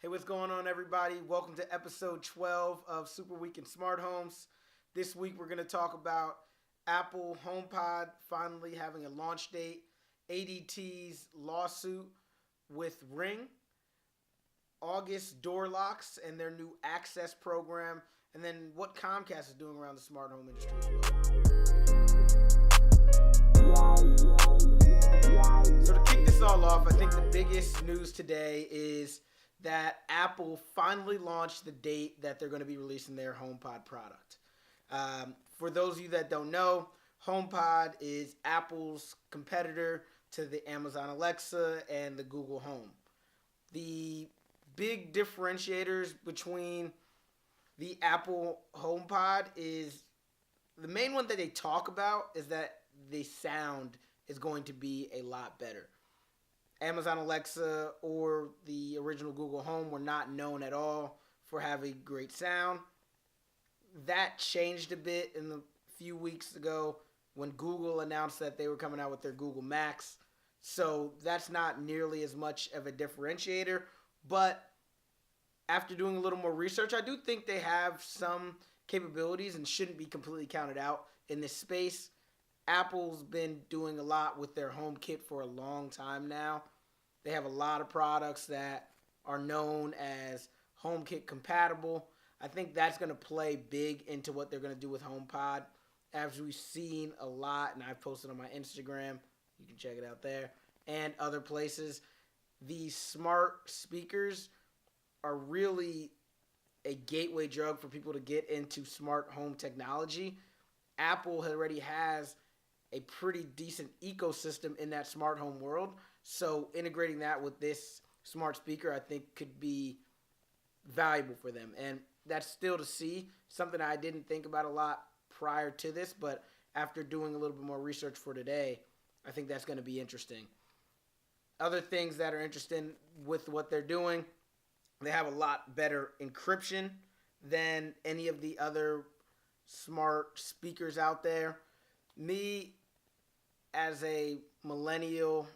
Hey, what's going on, everybody? Welcome to episode 12 of Super Week in Smart Homes. This week, we're going to talk about Apple Homepod finally having a launch date, ADT's lawsuit with Ring, August door locks and their new access program, and then what Comcast is doing around the smart home industry as well. So to kick this all off, I think the biggest news today is that Apple finally launched the date that they're going to be releasing their HomePod product. For those of you that don't know, HomePod is Apple's competitor to the Amazon Alexa and the Google Home. The big differentiators between the Apple HomePod is the main one that they talk about is that the sound is going to be a lot better. Amazon Alexa or the original Google Home were not known at all for having great sound. That changed a bit in the few weeks ago when Google announced that they were coming out with their Google Max. So that's not nearly as much of a differentiator. But after doing a little more research, I do think they have some capabilities and shouldn't be completely counted out in this space. Apple's been doing a lot with their HomeKit for a long time now. They have a lot of products that are known as HomeKit compatible. I think that's going to play big into what they're going to do with HomePod. As we've seen a lot, and I've posted on my Instagram, you can check it out there, and other places, these smart speakers are really a gateway drug for people to get into smart home technology. Apple already has a pretty decent ecosystem in that smart home world. So integrating that with this smart speaker, I think could be valuable for them. And that's still to see, something I didn't think about a lot prior to this, but after doing a little bit more research for today, I think that's going to be interesting. Other things that are interesting with what they're doing, they have a lot better encryption than any of the other smart speakers out there. Me, as a millennial,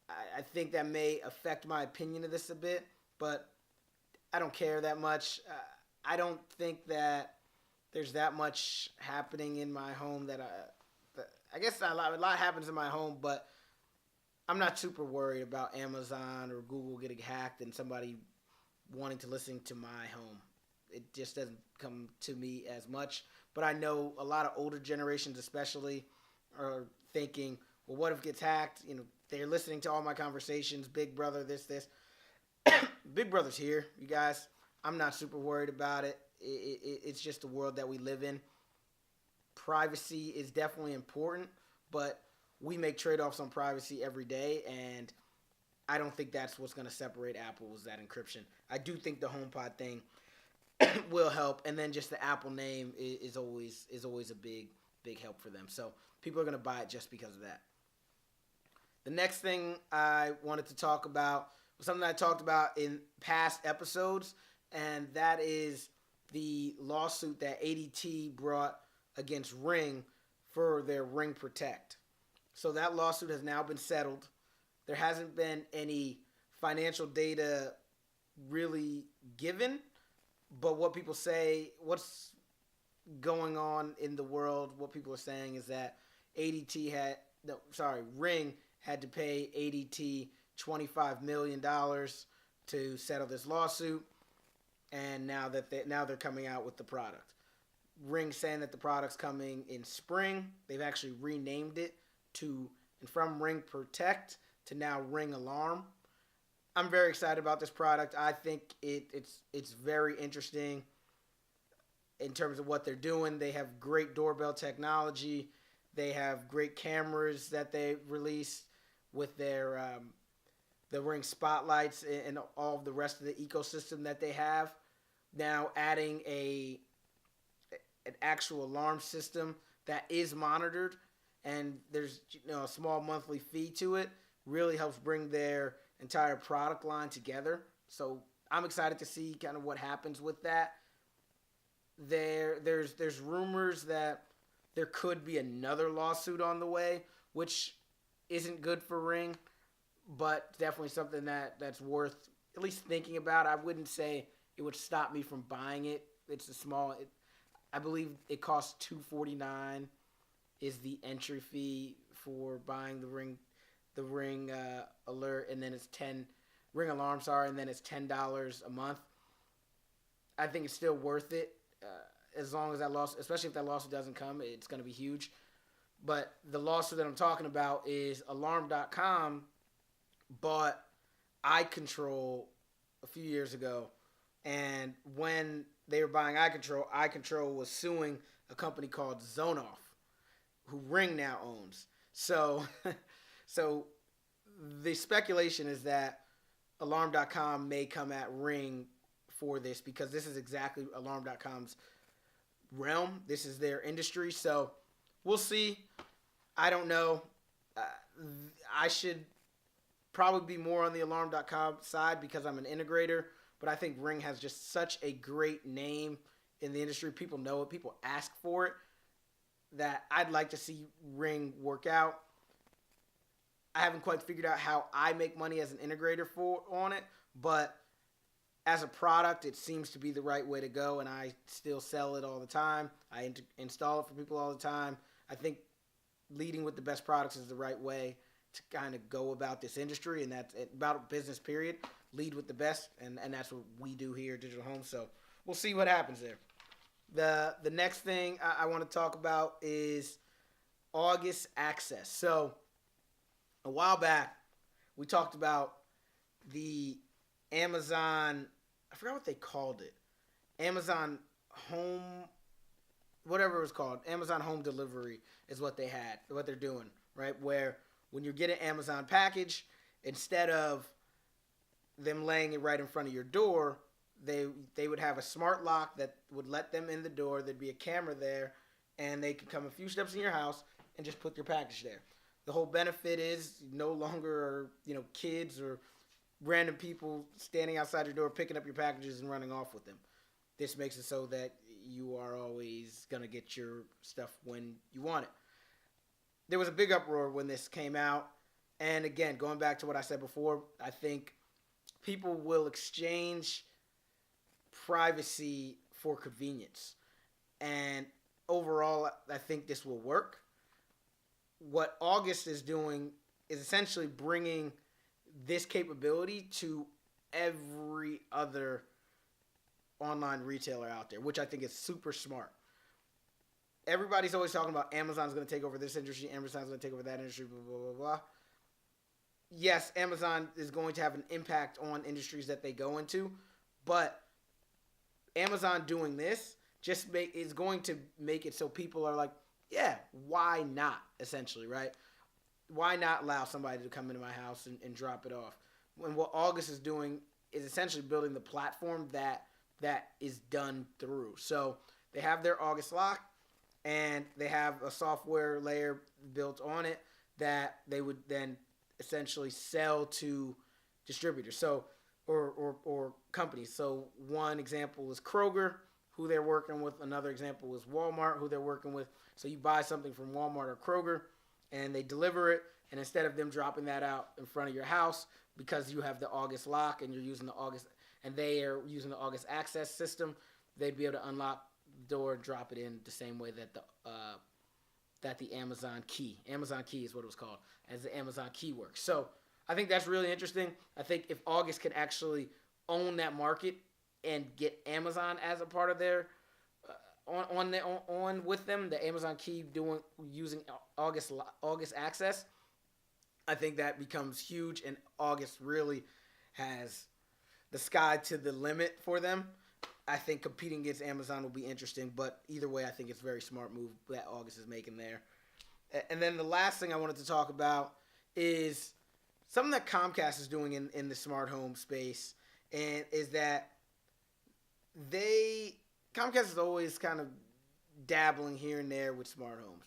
I think that may affect my opinion of this a bit, but I don't care that much. I don't think that there's that much happening in my home that I guess a lot happens in my home, but I'm not super worried about Amazon or Google getting hacked and somebody wanting to listen to my home. It just doesn't come to me as much. But I know a lot of older generations especially are thinking, well, what if it gets hacked? You know, they're listening to all my conversations, Big Brother, this. Big Brother's here, you guys. I'm not super worried about it. It's just the world that we live in. Privacy is definitely important, but we make trade-offs on privacy every day, and I don't think that's what's going to separate Apple is that encryption. I do think the HomePod thing will help, and then just the Apple name is always a big help for them. So people are going to buy it just because of that. The next thing I wanted to talk about was something I talked about in past episodes, and that is the lawsuit that ADT brought against Ring for their Ring Protect. So that lawsuit has now been settled. There hasn't been any financial data really given, but what people say, what's going on in the world, what people are saying is that Ring had to pay ADT $25 million to settle this lawsuit, and now they're coming out with the product. Ring saying that the product's coming in spring. They've actually renamed it from Ring Protect to now Ring Alarm. I'm very excited about this product. I think it's very interesting in terms of what they're doing. They have great doorbell technology. They have great cameras that they released with their the Ring spotlights and all of the rest of the ecosystem that they have. Now adding an actual alarm system that is monitored, and there's a small monthly fee to it, really helps bring their entire product line together. So I'm excited to see kind of what happens with that. There's rumors that there could be another lawsuit on the way, which isn't good for Ring, but definitely something that's worth at least thinking about it. I wouldn't say it would stop me from buying it. It's a small. I believe it costs $249 is the entry fee for buying the ring alert, and then it's ring alarm. Sorry, and then it's $10 a month. I think it's still worth it as long as that lawsuit, especially if that lawsuit doesn't come, it's going to be huge. But the lawsuit that I'm talking about is Alarm.com bought iControl a few years ago, and when they were buying iControl was suing a company called ZoneOff, who Ring now owns. So the speculation is that Alarm.com may come at Ring for this because this is exactly Alarm.com's realm. This is their industry. So we'll see. I don't know. I should probably be more on the Alarm.com side because I'm an integrator, but I think Ring has just such a great name in the industry. People know it. People ask for it, that I'd like to see Ring work out. I haven't quite figured out how I make money as an integrator on it, but as a product, it seems to be the right way to go, and I still sell it all the time. I install it for people all the time. I think leading with the best products is the right way to kind of go about this industry, and that's about business, period. Lead with the best, and that's what we do here at Digital Home. So we'll see what happens there. The next thing I want to talk about is August access. So a while back, we talked about the Amazon, I forgot what they called it, Amazon Home, whatever it was called, Amazon Home Delivery is what they're doing, right? Where when you get an Amazon package, instead of them laying it right in front of your door, they would have a smart lock that would let them in the door. There'd be a camera there, and they could come a few steps in your house and just put your package there. The whole benefit is no longer are, kids or random people standing outside your door picking up your packages and running off with them. This makes it so that you are always going to get your stuff when you want it. There was a big uproar when this came out. And again, going back to what I said before, I think people will exchange privacy for convenience. And overall, I think this will work. What August is doing is essentially bringing this capability to every other online retailer out there, which I think is super smart. Everybody's always talking about Amazon's going to take over this industry, Amazon's going to take over that industry, blah, blah, blah, blah. Yes, Amazon is going to have an impact on industries that they go into, but Amazon doing this is going to make it so people are like, yeah, why not, essentially, right? Why not allow somebody to come into my house and drop it off? And what August is doing is essentially building the platform that is done through. So they have their August lock, and they have a software layer built on it that they would then essentially sell to distributors, so or companies. So one example is Kroger, who they're working with. Another example is Walmart, who they're working with. So you buy something from Walmart or Kroger, and they deliver it, and instead of them dropping that out in front of your house, because you have the August lock and you're using the August, and they are using the August access system, they'd be able to unlock the door and drop it in the same way that the Amazon key is what it was called, as the Amazon key works. So I think that's really interesting. I think if August can actually own that market and get Amazon as a part of their on with them, the Amazon key using August access, I think that becomes huge, and August really has the sky to the limit for them. I think competing against Amazon will be interesting, but either way, I think it's a very smart move that August is making there. And then the last thing I wanted to talk about is something that Comcast is doing in the smart home space, and is that Comcast is always kind of dabbling here and there with smart homes.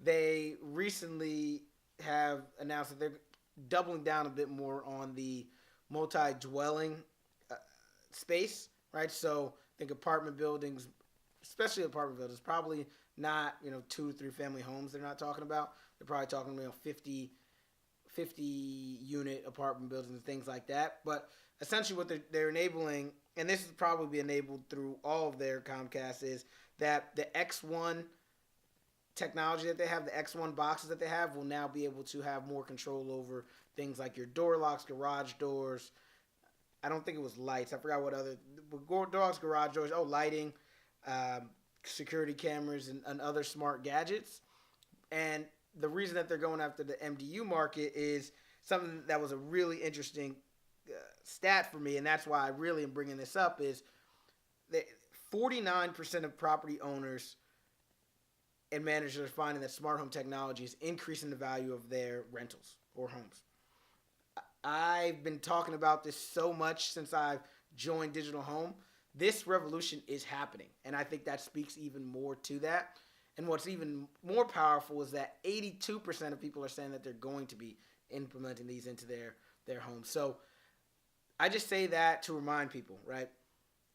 They recently have announced that they're doubling down a bit more on the multi-dwelling space, right? So I think apartment buildings, especially apartment buildings, probably not 2 to 3 family homes they're not talking about. They're probably talking 50 50 unit apartment buildings and things like that. But essentially what they're enabling, and this is probably enabled through all of their Comcast, is that the X1 technology that they have, the X1 boxes that they have, will now be able to have more control over things like your door locks, garage doors. I don't think it was lights. I forgot what other door locks, garage doors. Oh, lighting, security cameras, and other smart gadgets. And the reason that they're going after the MDU market is something that was a really interesting stat for me, and that's why I really am bringing this up, is that 49% of property owners and managers are finding that smart home technology is increasing the value of their rentals or homes. I've been talking about this so much since I've joined Digital Home. This revolution is happening, and I think that speaks even more to that. And what's even more powerful is that 82% of people are saying that they're going to be implementing these into their homes. So I just say that to remind people, right?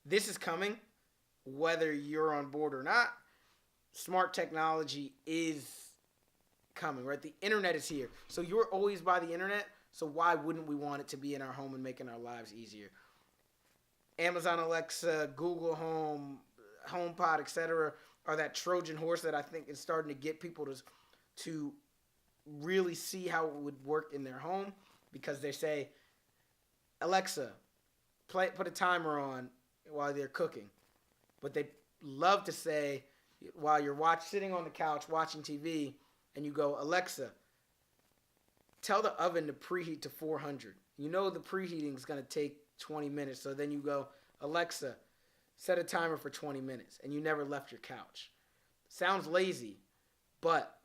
This is coming, whether you're on board or not. Smart technology is coming, right? The internet is here. So you're always by the internet, so why wouldn't we want it to be in our home and making our lives easier? Amazon Alexa, Google Home, HomePod, etc., are that Trojan horse that I think is starting to get people to really see how it would work in their home, because they say, Alexa, put a timer on while they're cooking. But they love to say, while you're sitting on the couch watching TV, and you go, Alexa, tell the oven to preheat to 400. You know the preheating is going to take 20 minutes. So then you go, Alexa, set a timer for 20 minutes. And you never left your couch. Sounds lazy, but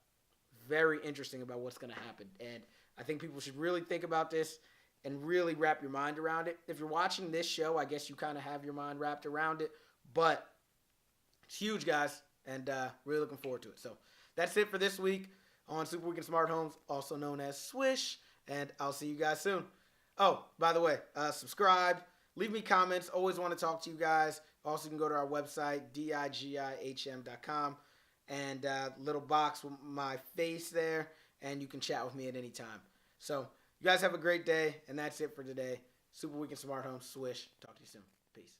very interesting about what's going to happen. And I think people should really think about this and really wrap your mind around it. If you're watching this show, I guess you kind of have your mind wrapped around it. But it's huge, guys, and really looking forward to it. So that's it for this week on Super Week in Smart Homes, also known as Swish, and I'll see you guys soon. Oh, by the way, subscribe, leave me comments. Always want to talk to you guys. Also, you can go to our website, digihm.com, and little box with my face there, and you can chat with me at any time. So you guys have a great day, and that's it for today. Super Week in Smart Homes, Swish. Talk to you soon. Peace.